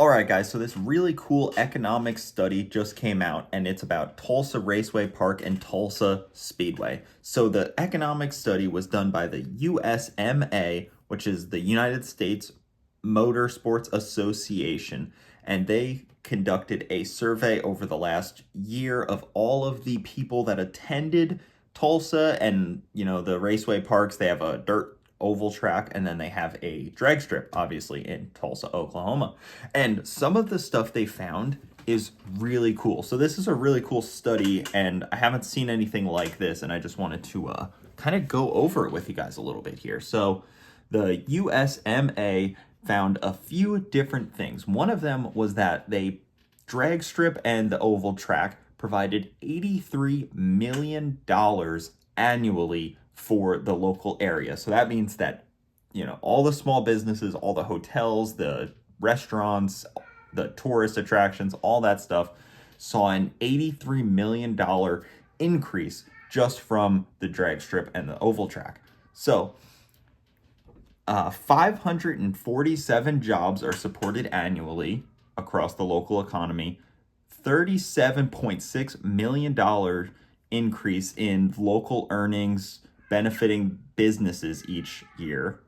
All right, guys, so this really cool economic study just came out, and it's about Tulsa Raceway Park and Tulsa Speedway. So the economic study was done by the USMA, which is the United States Motorsports Association, and they conducted a survey over the last year of all of the people that attended Tulsa and, the raceway parks. They have a dirt oval track, and then they have a drag strip, obviously, in Tulsa, Oklahoma. And some of the stuff they found is really cool. So this is a really cool study, and I haven't seen anything like this, and I just wanted to kind of go over it with you guys a little bit here. So the USMA found a few different things. One of them was that they drag strip and the oval track provided $83 million annually for the local area. So that means that, all the small businesses, all the hotels, the restaurants, the tourist attractions, all that stuff saw an $83 million increase just from the drag strip and the oval track. So 547 jobs are supported annually across the local economy, $37.6 million increase in local earnings benefiting businesses each year,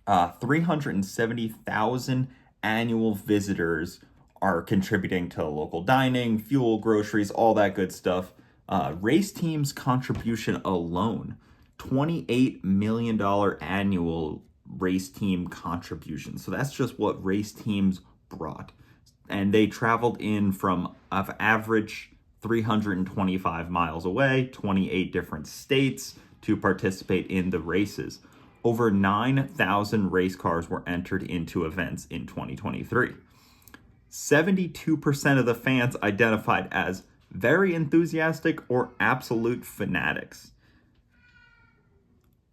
370,000 annual visitors are contributing to local dining, fuel, groceries, all that good stuff. Race teams contribution alone, $28 million annual race team contribution. So that's just what race teams brought. And they traveled in from average 325 miles away, 28 different states to participate in the races. Over 9,000 race cars were entered into events in 2023. 72% of the fans identified as very enthusiastic or absolute fanatics.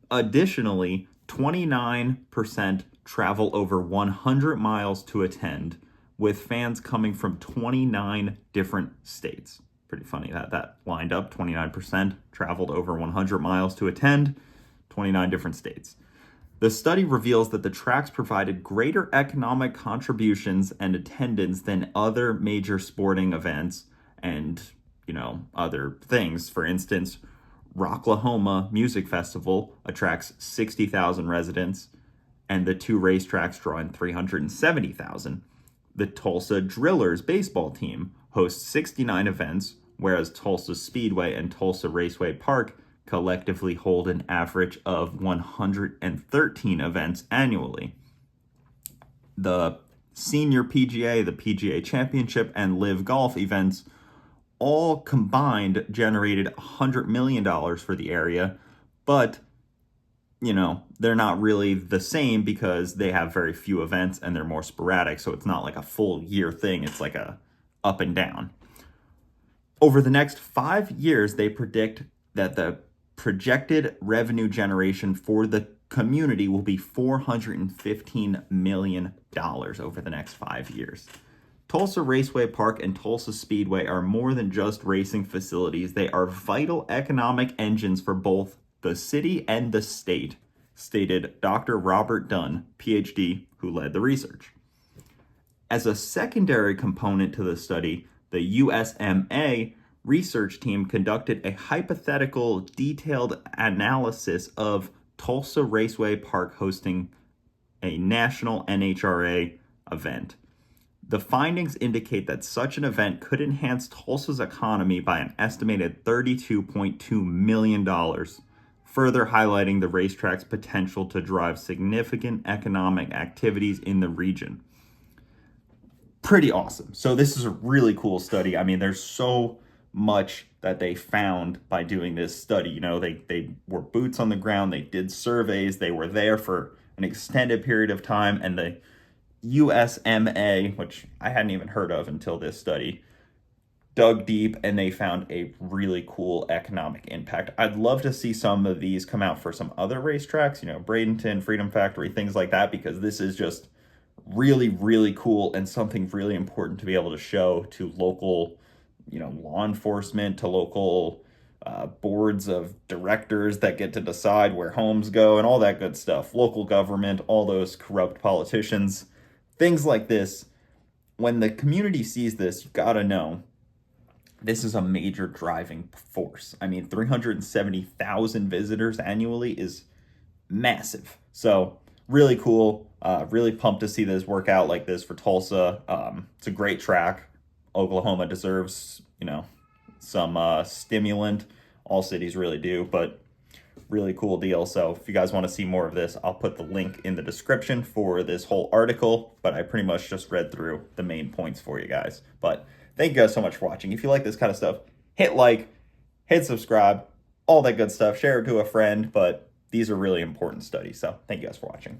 Additionally, 29% travel over 100 miles to attend, with fans coming from 29 different states. Pretty funny that lined up. 29% traveled over 100 miles to attend, 29 different states. The study reveals that the tracks provided greater economic contributions and attendance than other major sporting events and, other things. For instance, Rocklahoma Music Festival attracts 60,000 residents, and the two racetracks draw in 370,000. The Tulsa Drillers baseball team hosts 69 events, whereas Tulsa Speedway and Tulsa Raceway Park collectively hold an average of 113 events annually. The Senior PGA, the PGA Championship, and Live Golf events all combined generated $100 million for the area, but they're not really the same because they have very few events and they're more sporadic. So it's not like a full year thing. It's like a up and down. Over the next 5 years, they predict that the projected revenue generation for the community will be $415 million over the next 5 years. Tulsa Raceway Park and Tulsa Speedway are more than just racing facilities. They are vital economic engines for both the city and the state, stated Dr. Robert Dunn, PhD, who led the research. As a secondary component to the study, the USMA research team conducted a hypothetical detailed analysis of Tulsa Raceway Park hosting a national NHRA event. The findings indicate that such an event could enhance Tulsa's economy by an estimated $32.2 million, further highlighting the racetrack's potential to drive significant economic activities in the region. Pretty awesome. So this is a really cool study. I mean, there's so much that they found by doing this study. They were boots on the ground. They did surveys. They were there for an extended period of time. And the USMA, which I hadn't even heard of until this study, dug deep and they found a really cool economic impact. I'd love to see some of these come out for some other racetracks, Bradenton, Freedom Factory, things like that, because this is just really, really cool and something really important to be able to show to local, law enforcement, to local boards of directors that get to decide where homes go and all that good stuff. Local government, all those corrupt politicians. things like this, when the community sees this, you got to know this is a major driving force. I mean, 370,000 visitors annually is massive. So really cool. Really pumped to see this work out like this for Tulsa. It's a great track. Oklahoma deserves, some stimulant. All cities really do, but really cool deal. So if you guys want to see more of this, I'll put the link in the description for this whole article, but I pretty much just read through the main points for you guys. But thank you guys so much for watching. If you like this kind of stuff, hit like, hit subscribe, all that good stuff. Share it to a friend, but these are really important studies. So thank you guys for watching.